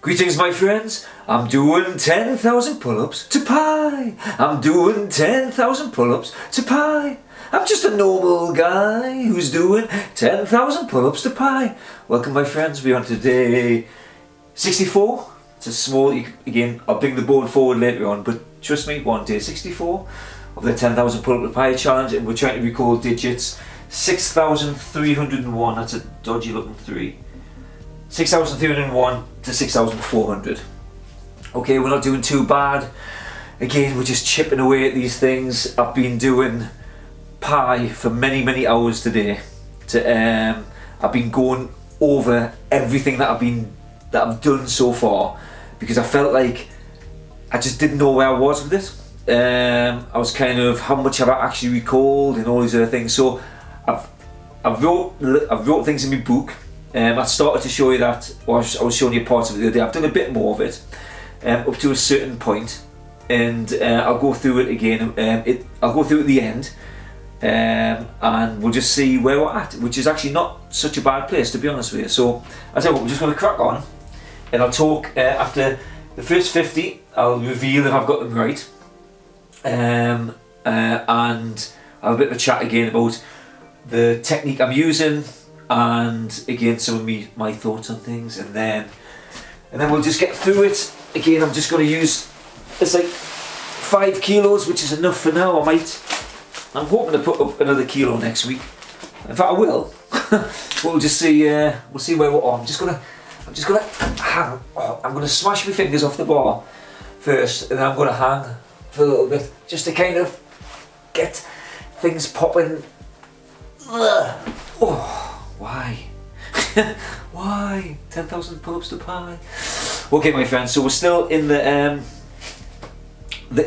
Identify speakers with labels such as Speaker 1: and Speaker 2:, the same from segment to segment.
Speaker 1: Greetings, my friends. I'm doing 10,000 pull-ups to pi. I'm doing 10,000 pull-ups to pi. I'm just a normal guy who's doing 10,000 pull-ups to pi. Welcome, my friends. We're on to day 64. It's a small, again, I'll bring the board forward later on, but trust me, we're on day 64 of the 10,000 pull-up to pi challenge, and we're trying to recall digits 6,301. That's a dodgy looking 3. 6,301 to 6,400. Okay, we're not doing too bad. Again, we're just chipping away at these things. I've been doing pi for many hours today. I've been going over everything that I've done so far, because I felt like I just didn't know where I was with it. I was kind of, how much have I actually recalled and all these other things. So I've wrote things in my book. I started to show you that, or I was showing you parts of it the other day. I've done a bit more of it, up to a certain point, and I'll go through it again. I'll go through it at the end, and we'll just see where we're at, which is actually not such a bad place, to be honest with you. So, as I say, we're just going to crack on, and I'll talk after the first 50. I'll reveal if I've got them right, and I'll have a bit of a chat again about the technique I'm using, and again some of my thoughts on things, and then we'll just get through it. Again, I'm just going to use, it's like 5 kilos, which is enough for now. I'm hoping to put up another kilo next week. In fact, I will. We'll just see. We'll see where we're on. I'm just gonna hang. I'm gonna smash my fingers off the bar first, and then I'm gonna hang for a little bit, just to kind of get things popping. Oh. Why? Why? 10,000 pull-ups to pi. Okay, my friends, so we're still in the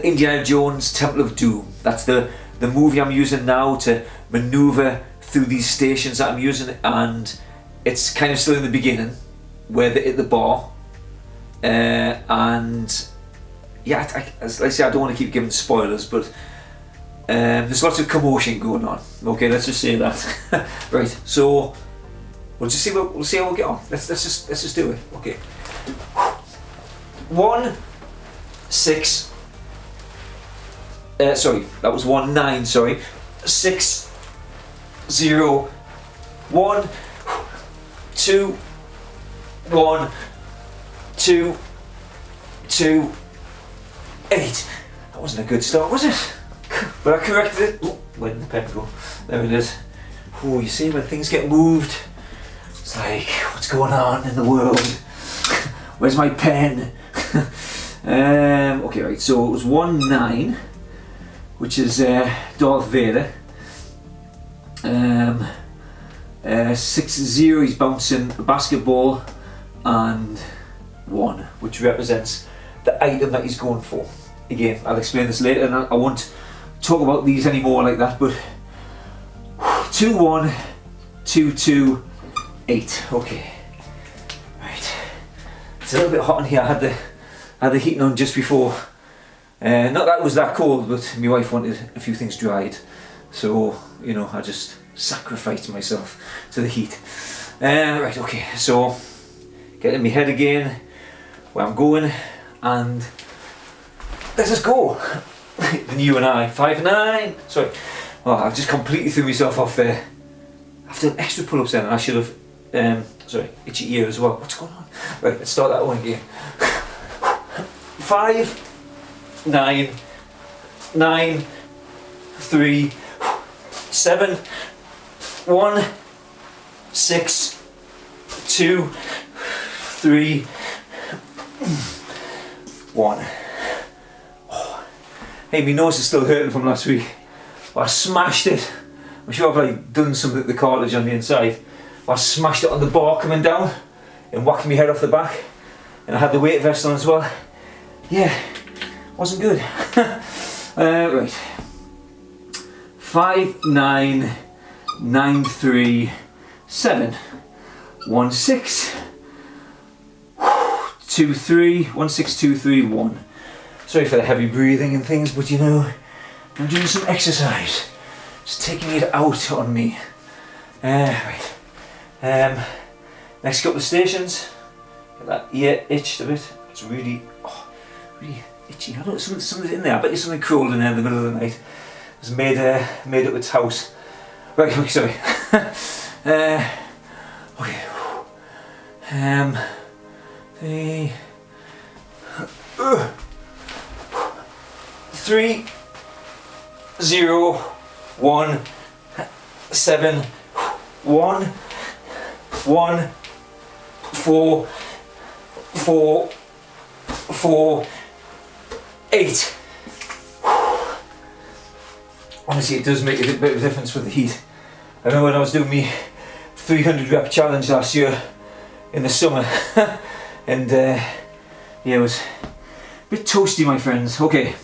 Speaker 1: Indiana Jones Temple of Doom. That's the movie I'm using now to maneuver through these stations that I'm using, and it's kind of still in the beginning where they hit the bar, and yeah, as I say, I don't want to keep giving spoilers, but there's lots of commotion going on. Okay, let's just say that. Right, so we'll just see how we'll get on. Let's just do it. Okay. 1 6. Sorry, that was 1 9. Sorry, 6 0 1 2 1 2 2 8. That wasn't a good start, was it? But I corrected it. Oh, where did the pen go? There it is. Oh, you see, when things get moved, it's like, what's going on in the world? Where's my pen? Okay, right, so it was 1 9, which is Darth Vader. 6 0, he's bouncing a basketball, and 1, which represents the item that he's going for. Again, I'll explain this later, and I won't talk about these anymore like that, but 2 1 2 2 8. Okay, right, it's a little bit hot in here. I had the heating on just before, not that it was that cold, but my wife wanted a few things dried, so you know, I just sacrificed myself to the heat. Right, okay, so get in my head again where I'm going, and let's just go. Then you and I, 5 9. Sorry, oh, I've just completely threw myself off there. I've done extra pull-ups then, and I should have. Sorry, itchy ear as well. What's going on? Right, let's start that one again. 5 9 9 3 7 1 6 2 3 1. Hey, my nose is still hurting from last week. I smashed it. I'm sure I've like done something to the cartilage on the inside. I smashed it on the bar coming down and whacking my head off the back. And I had the weight vest on as well. Yeah, wasn't good. Right. 5 9 9 3 7 1 6 2 3 1 6 2 3 1. Sorry for the heavy breathing and things, but you know, I'm doing some exercise. It's taking it out on me. Right. Next couple of stations, Get that ear itched a bit. It's really, really itchy. I don't know, something's in there. I bet there's something crawled in there in the middle of the night. It's made up its house. Right, okay, sorry. Okay. 3 0 1 7 1 1 4 4 4 8. Honestly, it does make a bit of a difference with the heat. I remember when I was doing my 300 rep challenge last year in the summer, and yeah, it was a bit toasty, my friends. Okay,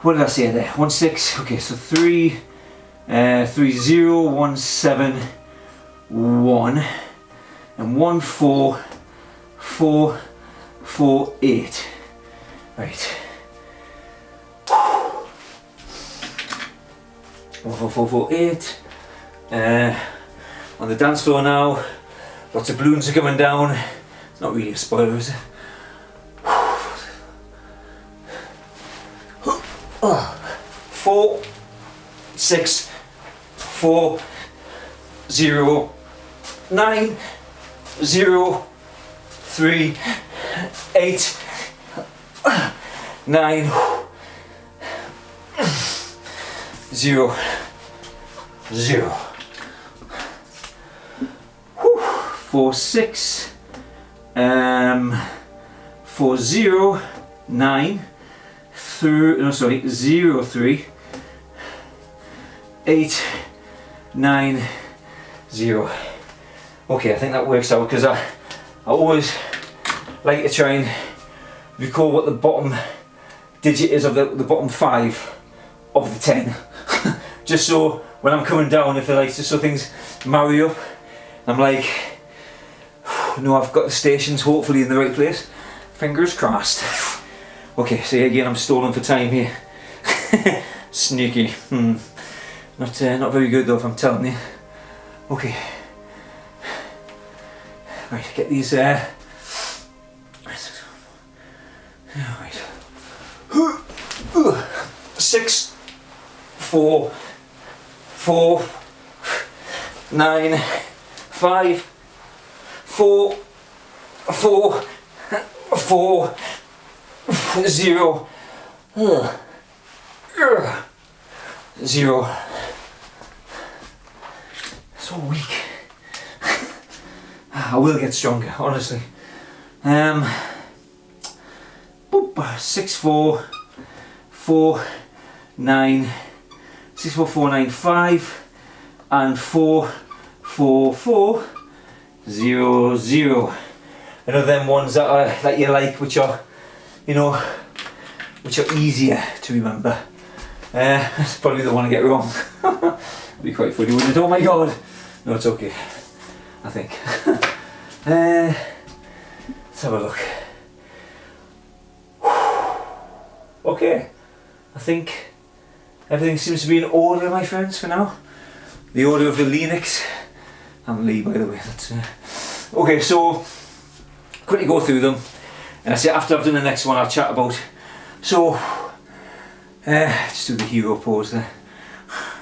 Speaker 1: what did I say there? 1 6. Okay, so 3 0 1 7 1 and 1 4 4 4 8. Right. 1 4 4 4 8. On the dance floor now. Lots of balloons are coming down. It's not really a spoiler, is it? 4 6 4 0 9 0 3 8 9 0 0. 4 6 4 0 9 0 3 8 9 0. Okay, I think that works out, because I always like to try and recall what the bottom digit is of the bottom 5 of the 10. Just so when I'm coming down, if I like, just so things marry up, I'm like, no, I've got the stations hopefully in the right place. Fingers crossed. Okay, so again, I'm stalling for time here. Sneaky. Not very good though, if I'm telling you. Okay. Right, get these right. 6 4 4 9 5 4 4 4 0 0. So weak. I will get stronger, honestly. 6 4 4 9 6 4 4 9 5 and 4 4 4 0 0. And of them ones that you like, which are, you know, which are easier to remember. That's probably the one I get wrong. It'd be quite funny, wouldn't it? Oh my god! No, it's okay, I think. Let's have a look. Okay, I think everything seems to be in order, my friends, for now. The order of the Linux. I'm Lee, by the way. That's, okay, so quickly go through them, and I say after I've done the next one, I'll chat about. So, just do the hero pose there.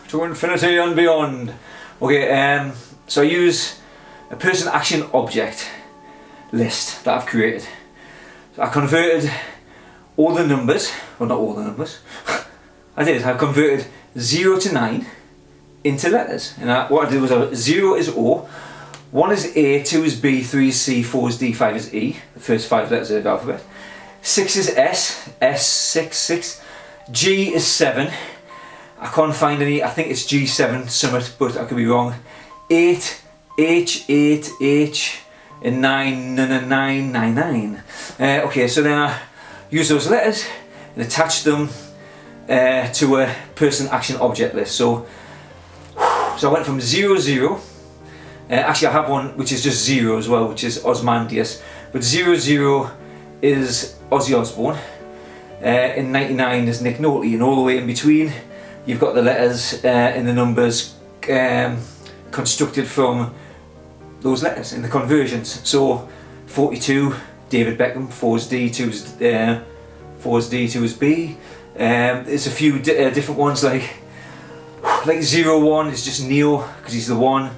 Speaker 1: To infinity and beyond. Okay, so I use a person, action, object list that I've created. So I converted all the numbers, well, not all the numbers. I converted 0 to 9 into letters. And what I did was 0 is O, 1 is A, 2 is B, 3 is C, 4 is D, 5 is E, the first 5 letters of the alphabet. 6 is S, 6. G is 7. I can't find any, I think it's G7 summit, but I could be wrong. 8, H, and 9. Okay, so then I use those letters and attach them to a person, action, object list. So I went from 0 0. Actually, I have one which is just 0 as well, which is Osmandius. But 0 0 is Ozzy Osbourne. And 99 is Nick Nolte, and all the way in between you've got the letters and the numbers constructed from those letters in the conversions. So 42, David Beckham. 4's D, 4's D, 2's B. There's a few different ones like 01 is just Neo because he's the one.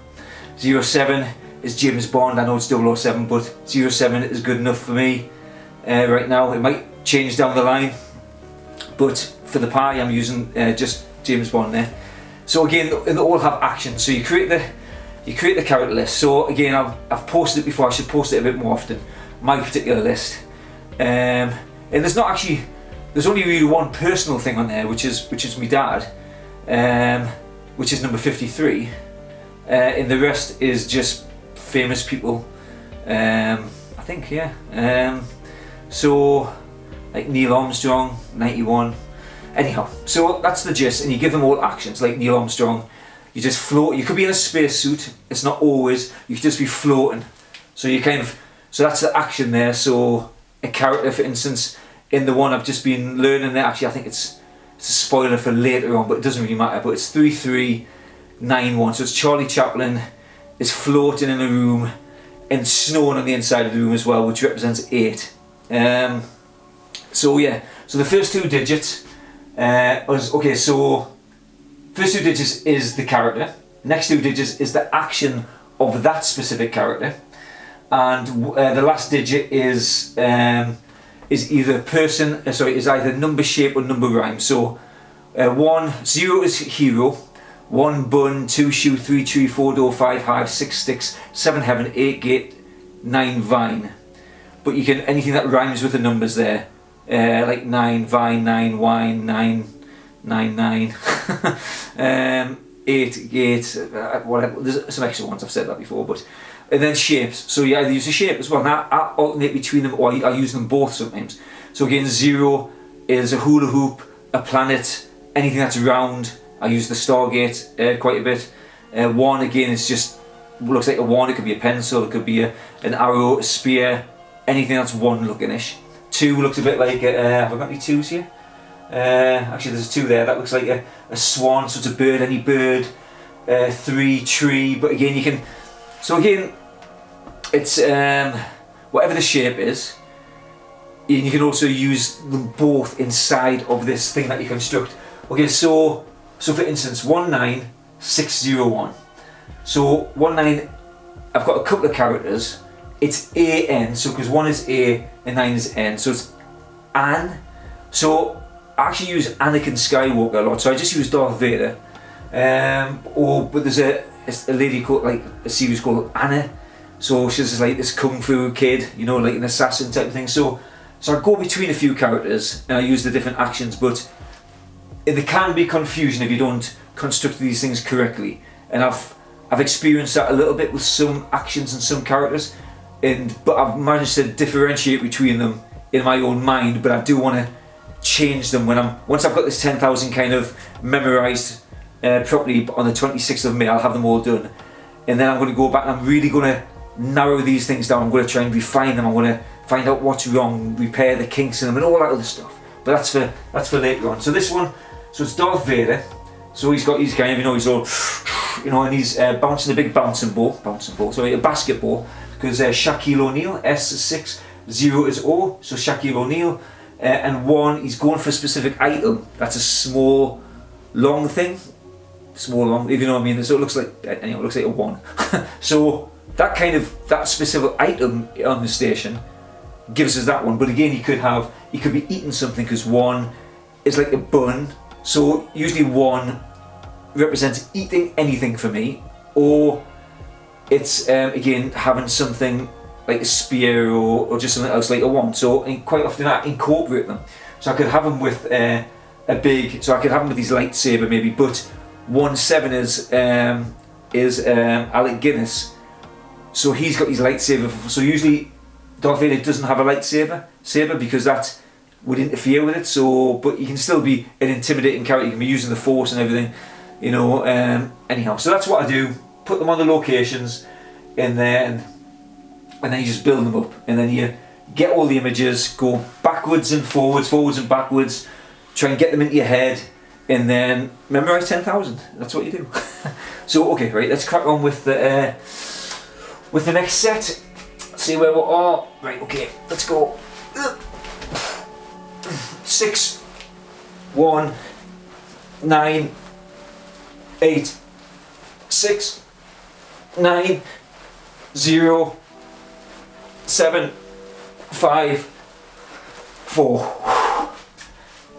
Speaker 1: 07 is James Bond. I know it's 007, but 07 is good enough for me right now. It might change down the line, but for the pie I'm using just James Bond there. So again, they all have action. So you create the character list. So again, I've posted it before. I should post it a bit more often. My particular list, and there's only really one personal thing on there, which is my dad, which is number 53, and the rest is just famous people. I think, yeah. So like Neil Armstrong, 91. Anyhow, so that's the gist, and you give them all actions. Like Neil Armstrong, you just float. You could be in a spacesuit. It's not always. You could just be floating. So so that's the action there. So a character, for instance, in the one I've just been learning there. Actually, I think it's a spoiler for later on, but it doesn't really matter. But it's 3391. So it's Charlie Chaplin is floating in a room and snowing on the inside of the room as well, which represents 8. So yeah. So the first 2 digits. Okay, so first 2 digits is the character, next 2 digits is the action of that specific character, and the last digit is either person, is either number, shape or number rhyme. So 0 is hero, 1 bun, 2 shoe, 3 tree, 4 door, 5 hive, 6 sticks, 7 heaven, 8 gate, 9 vine. But you can, anything that rhymes with the numbers there. Like 9 vine, 9 wine, 9 9 8 gate, whatever. There's some extra ones, I've said that before. But and then shapes. So you either use a shape as well. Now I alternate between them, or I use them both sometimes. So again, 0 is a hula hoop, a planet, anything that's round. I use the Stargate quite a bit. 1 again is just looks like a 1. It could be a pencil, it could be an arrow, a spear, anything that's 1 looking-ish. 2 looks a bit like have I got any 2s here? Actually there's a 2 there, that looks like a swan, so it's a bird, any bird. 3, tree, but again you can, so again it's whatever the shape is, and you can also use them both inside of this thing that you construct. Okay, so for instance 19601, so 19, I've got a couple of characters. It's AN, so because 1 is A and 9 is N, so it's An. So I actually use Anakin Skywalker a lot, so I just use Darth Vader. But there's a lady called, like a series called Anna, so she's just like this kung fu kid, you know, like an assassin type of thing. So I go between a few characters and I use the different actions, but there can be confusion if you don't construct these things correctly. And I've experienced that a little bit with some actions and some characters. But I've managed to differentiate between them in my own mind, but I do want to change them once I've got this 10,000 kind of memorized properly. On the 26th of May I'll have them all done, and then I'm going to go back and I'm really going to narrow these things down. I'm going to try and refine them. I'm going to find out what's wrong, repair the kinks in them and all that other stuff, but that's for later on. So this one, so it's Darth Vader, so he's got his kind of, you know, he's all, you know, and he's bouncing a big bouncing ball, sorry, a basketball. Because Shaquille O'Neal, S6, 0 is O, so Shaquille O'Neal, and 1, he's going for a specific item. That's a small, long thing. Small, long, if you know what I mean. So it looks like, anyway, it looks like a 1. So that specific item on the station gives us that one. But again, he could be eating something, because 1 is like a bun. So usually 1 represents eating anything for me, or it's again having something like a spear or just something else like a 1. So quite often I incorporate them. So I could have them with a big. So I could have them with his lightsaber maybe. But 17 is Alec Guinness. So he's got his lightsaber. So usually Darth Vader doesn't have a lightsaber because that would interfere with it. So, but you can still be an intimidating character. You can be using the Force and everything, you know. Anyhow, so that's what I do. Put them on the locations, and then you just build them up, and then you get all the images, go backwards and forwards and backwards, try and get them into your head, and then memorize 10,000. That's what you do. So okay, right, let's crack on with the next set. See where we are. Right, okay, let's go. 6, 1, 9, 8, 6, 9, 0, 7, 5, 4.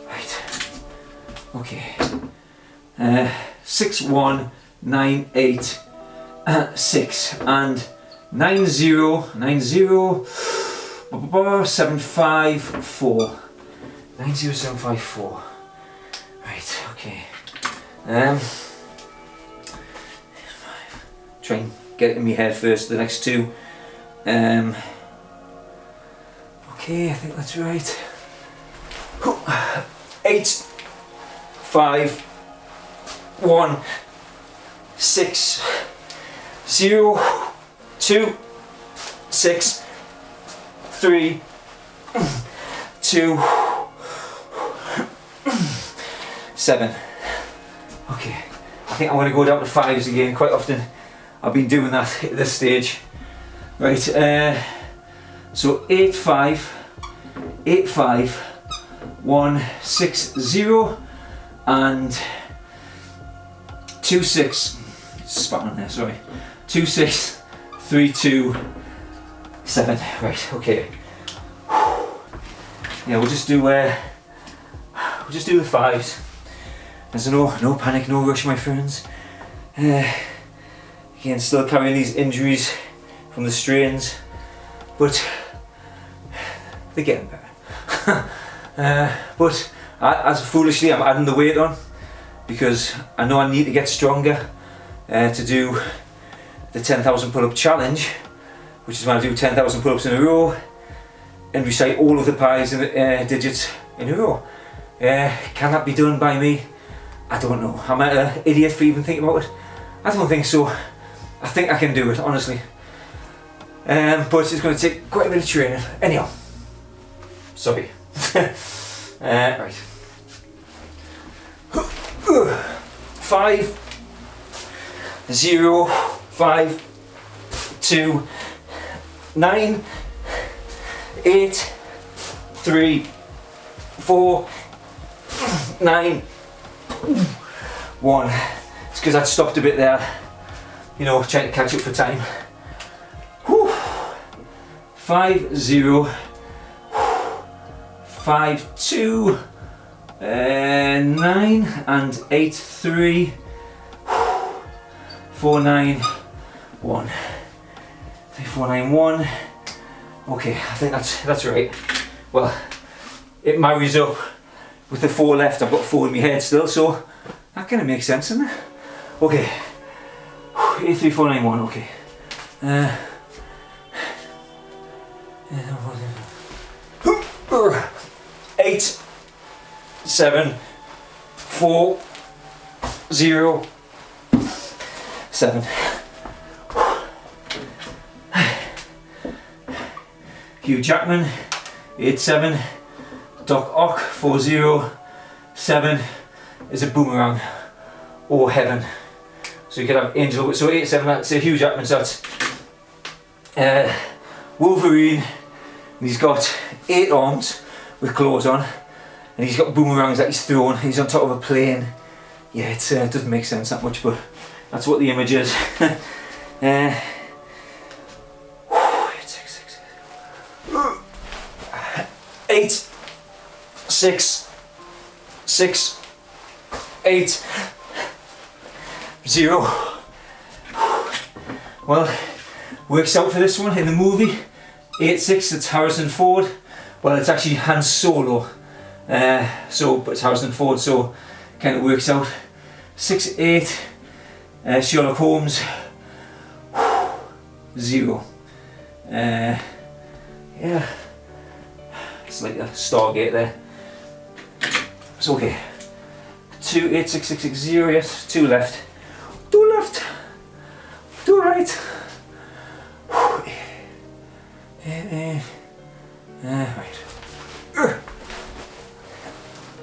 Speaker 1: Right. Okay. 6, 1, 9, 8, 6 and 9, 0, 9, 0, 7, 5, 4. 9, 0, 7, 5, 4. Right, okay. Try and get it in my head first, the next two. Okay, I think that's right. 8, 5, 1, 6, 0, 2, 6, 3, 2, 7. Okay, I think I'm going to go down to 5s again. Quite often I've been doing that at this stage. Right, so 8, 5, 8, 5, 1, 6, 0 and 2, 6, spat on there, sorry, 2, 6, 3, 2, 7. Right, okay. Yeah, we'll just do the 5s. There's no panic, no rush, my friends. Again, still carrying these injuries from the strains, but they're getting better. But as foolishly, I'm adding the weight on because I know I need to get stronger to do the 10,000 pull-up challenge, which is when I do 10,000 pull-ups in a row and recite all of the pies and digits in a row. Can that be done by me? I don't know. Am I an idiot for even thinking about it? I don't think so. I think I can do it, honestly. But it's going to take quite a bit of training. Anyhow, sorry. Right. 5, 0, 5, 2, 9, 8, 3, 4, 9, 1. It's because I'd stopped a bit there, you know, trying to catch up for time. 5, 0, 5, 2, 9 and 8, 3, 4, 9, 1. 3, 4, 9, 1. Okay, I think that's right. Well, it marries up with the 4 left. I've got 4 in my head still, so that kind of makes sense, doesn't it? Okay. 8, 3, 4, 9, 1. Okay. 8, 7, 4, 0, 7. Hugh Jackman, 8-7. Doc Ock, 4-0-7 is a boomerang or heaven. So you could have Angel, so 8-7, that's Hugh Jackman, so that's Wolverine, and he's got 8 arms with claws on, and he's got boomerangs that he's thrown, he's on top of a plane. Yeah, it doesn't make sense that much, but that's what the image is. 8, 6, 6, 8, 0. Well, works out for this one in the movie. 8-6, it's Harrison Ford. Well, it's actually Han Solo. But it's Harrison Ford, so kind of works out. 6-8, Sherlock Holmes. 0. Yeah. It's like a Stargate there. It's okay. 2, 8, 6, 6, 6, 0, yes. 2 left. 2 left. 2 right. Right.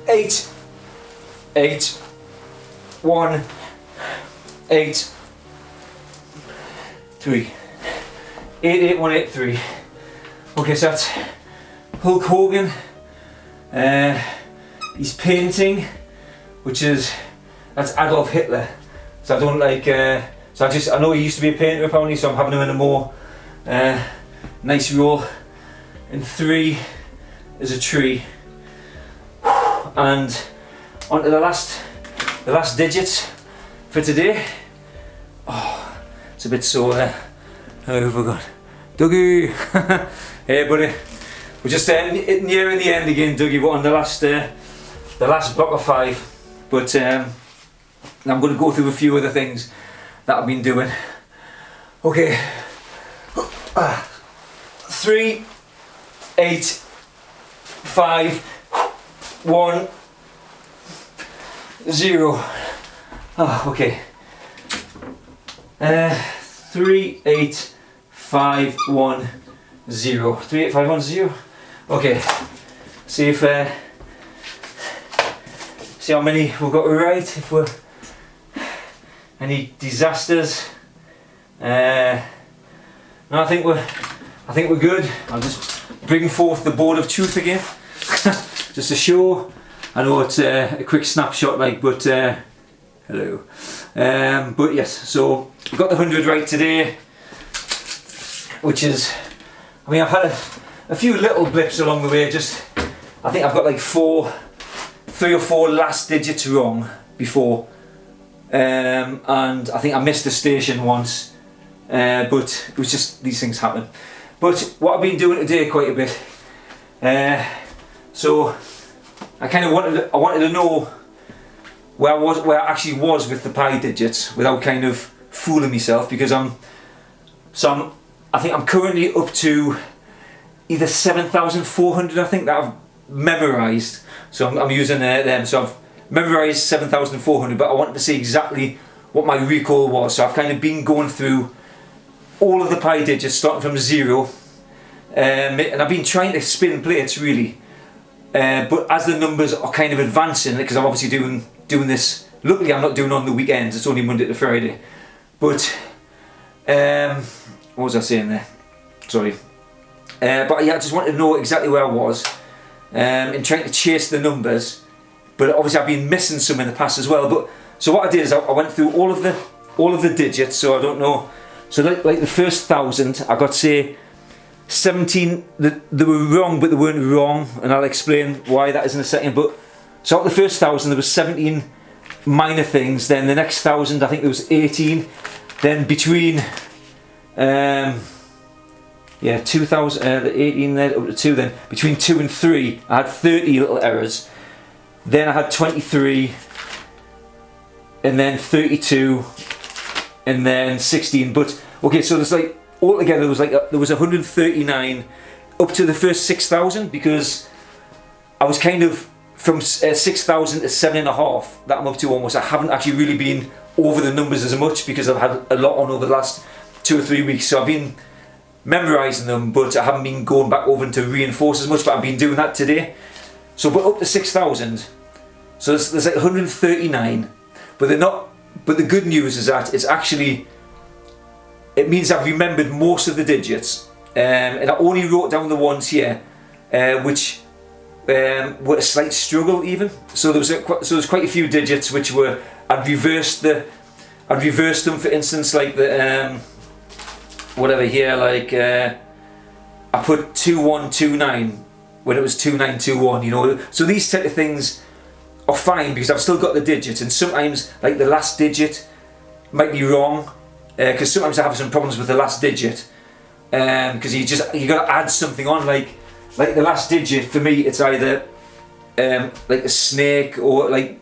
Speaker 1: 8, 8, 1, 8, 3, 88183. Okay, so that's Hulk Hogan. He's painting, that's Adolf Hitler. So I don't like. I know he used to be a painter apparently, so I'm having him in a more nice role. And 3 is a tree. And onto the last digits for today. Oh, it's a bit sore there. Oh, I forgot. Dougie! Hey buddy. We're just nearing the end again, Dougie, but on the last block of 5. But I'm going to go through a few other things that I've been doing. Okay. 3, 8, 5, 1, 0. Oh, okay. 3, 8, 5, 1, 0. 3, 8, 5, 1, 0. Okay. See how many we've got right. If we're any disasters. No, I think we're good. I'll just bring forth the board of truth again, just to show. I know it's a quick snapshot, like, but hello. But yes, so we got the 100 right today, which is, I mean, I've had a few little blips along the way. Just, I think I've got like 3 or 4 last digits wrong before, and I think I missed a station once, but it was just, these things happen. But what I've been doing today quite a bit, so I kind of wanted to know where I actually was with the pi digits without kind of fooling myself, because I think I'm currently up to either 7,400, I think, that I've memorised. So I'm using them. So I've memorised 7,400, but I wanted to see exactly what my recall was. So I've kind of been going through all of the pi digits starting from 0, and I've been trying to spin plates really, but as the numbers are kind of advancing, because I'm obviously doing this, luckily I'm not doing on the weekends, it's only Monday to Friday, but what was I saying there, sorry, but yeah, I just wanted to know exactly where I was, in trying to chase the numbers, but obviously I've been missing some in the past as well. But so what I did is I went through all of the digits, so I don't know. So like the first 1,000, I got, say, 17, they were wrong, but they weren't wrong, and I'll explain why that is in a second. But so at the first 1,000 there was 17 minor things, then the next 1,000 I think there was 18, then between 2,000, 18 then up to 2, then between 2 and 3 I had 30 little errors, then I had 23, and then 32, and then 16. But okay, so there's like altogether there was 139 up to the first 6,000, because I was kind of from 6,000 to 7.5 that I'm up to almost. I haven't actually really been over the numbers as much because I've had a lot on over the last 2 or 3 weeks. So I've been memorising them, but I haven't been going back over to reinforce as much. But I've been doing that today. So, but up to 6,000. So there's like 139, but they're not. But the good news is that it's actually, it means I've remembered most of the digits, and I only wrote down the ones here, which were a slight struggle even. So there's quite a few digits which were, I'd reversed them, for instance, like the whatever here, like I put 2129 when it was 2921, you know. So these type of things are fine because I've still got the digits, and sometimes like the last digit might be wrong, because sometimes I have some problems with the last digit, because you got to add something on, like the last digit for me it's either like a snake, or like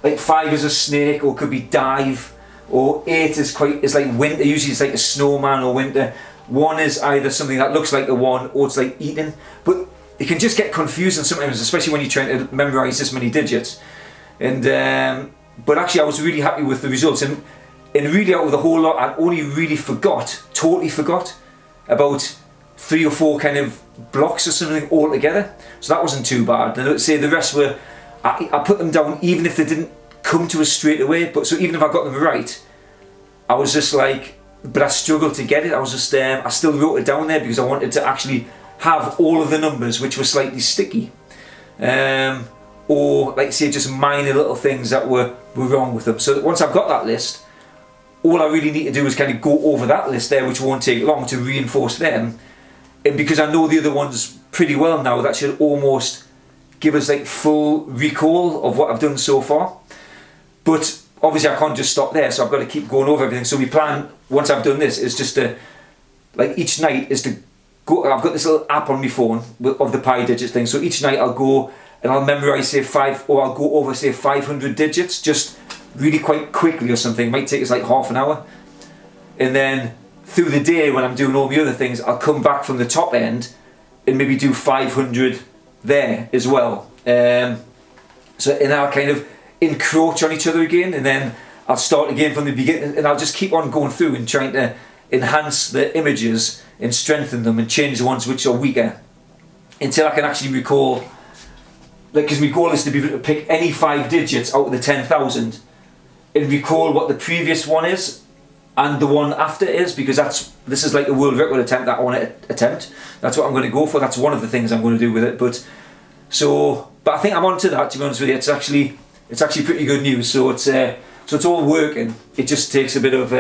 Speaker 1: 5 is a snake, or it could be dive, or 8 is like winter, usually it's like a snowman or winter. 1 is either something that looks like a 1, or it's like eating. But it can just get confusing sometimes, especially when you're trying to memorise this many digits. And but actually I was really happy with the results, and really out of the whole lot I only really totally forgot about 3 or 4 kind of blocks or something altogether. So that wasn't too bad. And let's say the rest were, I put them down even if they didn't come to us straight away. But so even if I got them right, I was just like, but I struggled to get it. I was just, I still wrote it down there because I wanted to actually have all of the numbers which were slightly sticky. Or like say just minor little things that were wrong with them. So once I've got that list, all I really need to do is kind of go over that list there, which won't take long, to reinforce them. And because I know the other ones pretty well now, that should almost give us like full recall of what I've done so far. But obviously I can't just stop there, so I've got to keep going over everything. So my plan, once I've done this, is just to, like each night is to go, I've got this little app on my phone of the pi digits thing, so each night I'll go and I'll memorise say I'll go over say 500 digits, just really quite quickly or something. It might take us like half an hour. And then through the day when I'm doing all the other things, I'll come back from the top end and maybe do 500 there as well. So and I'll kind of encroach on each other again, and then I'll start again from the beginning, and I'll just keep on going through and trying to enhance the images and strengthen them and change the ones which are weaker until I can actually recall, like, because my goal is to be able to pick any 5 digits out of the 10,000 and recall what the previous one is and the one after is, because this is like a world record attempt that I want to attempt. That's what I'm going to go for. That's one of the things I'm going to do with it. But I think I'm onto that, to be honest with you. It's actually pretty good news. So it's all working. It just takes a bit of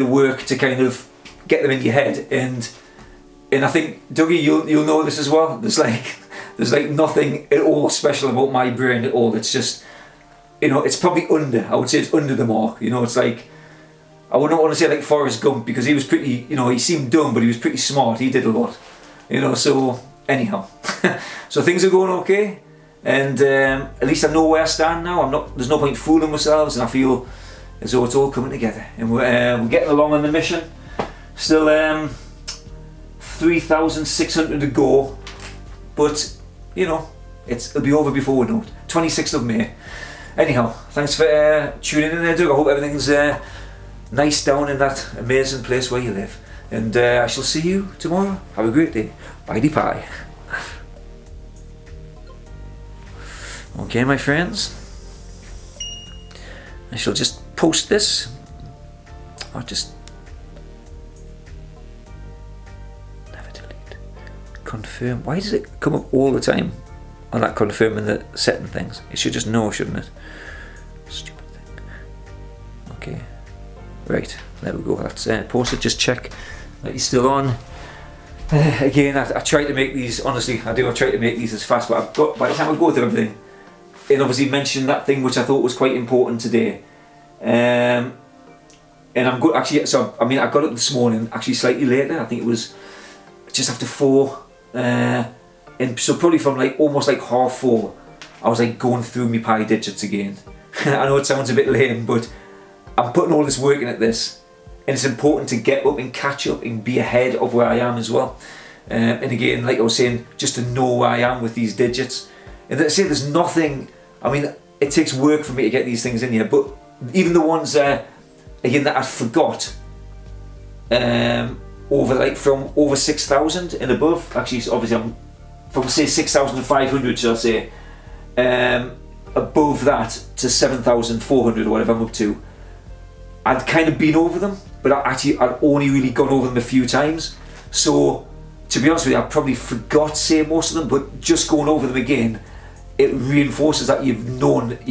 Speaker 1: work to kind of get them in your head. And I think, Dougie, you'll know this as well. There's like nothing at all special about my brain at all. It's just, it's probably I would say it's under the mark. It's like, I wouldn't want to say like Forrest Gump, because he was pretty, he seemed dumb, but he was pretty smart. He did a lot, so anyhow. So things are going okay, and at least I know where I stand now. There's no point fooling ourselves, and I feel as though it's all coming together, and we're getting along on the mission. Still 3,600 to go, but it'll be over before we know it. 26th of May. Anyhow, thanks for tuning in there, Doug. I hope everything's nice down in that amazing place where you live, and I shall see you tomorrow. Have a great day. Bye pie. Okay, my friends, I shall just post this. I'll just never delete. Confirm. Why does it come up all the time on that confirming the setting things? It should just know, shouldn't it? Stupid thing. Okay. Right, there we go. That's posted. Just check that you're still on. Again, I try to make these, honestly, I try to make these as fast, but by the time I go through everything, it obviously mentioned that thing which I thought was quite important today. And I'm good, actually, I got it this morning, actually slightly later. I think it was just after 4. And so probably from almost 4:30, I was going through my pi digits again. I know it sounds a bit lame, but I'm putting all this work in at this, and it's important to get up and catch up and be ahead of where I am as well. And again, like I was saying, just to know where I am with these digits. And let's say there's nothing, it takes work for me to get these things in here, but even the ones again that I forgot, from over 6,000 and above, actually obviously I'm from say 6,500, shall I say, above that to 7,400 or whatever I'm up to, I'd kind of been over them, but I'd only really gone over them a few times. So to be honest with you, I probably forgot to say most of them, but just going over them again, it reinforces that you've known that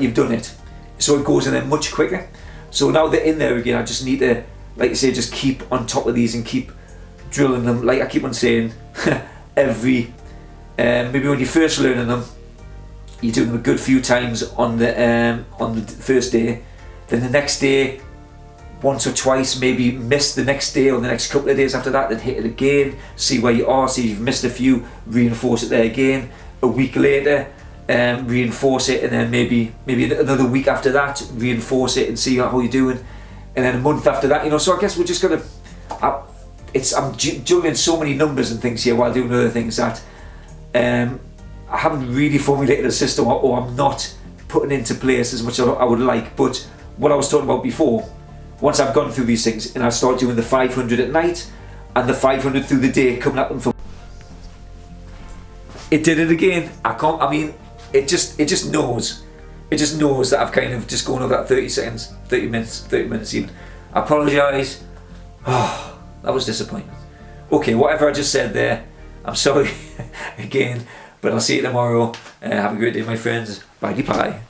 Speaker 1: you've done it. So it goes in there much quicker. So now they're in there again, I just need to, like I say, just keep on top of these and keep drilling them. Like I keep on saying, maybe when you're first learning them, you do them a good few times on the first day. Then the next day, once or twice, maybe miss the next day or the next couple of days after that, then hit it again, see where you are, see if you've missed a few, reinforce it there again. A week later, reinforce it, and then maybe another week after that, reinforce it and see how you're doing. And then a month after that, so I guess we're just gonna, I'm juggling so many numbers and things here while doing other things that I haven't really formulated a system, or I'm not putting into place as much as I would like. But what I was talking about before, once I've gone through these things and I start doing the 500 at night and the 500 through the day, coming at them from, it did it again. It just knows that I've kind of just gone over that 30 minutes even. I apologise. Oh, that was disappointing. Okay, whatever I just said there, I'm sorry again, but I'll see you tomorrow. Have a great day, my friends. Bye-bye.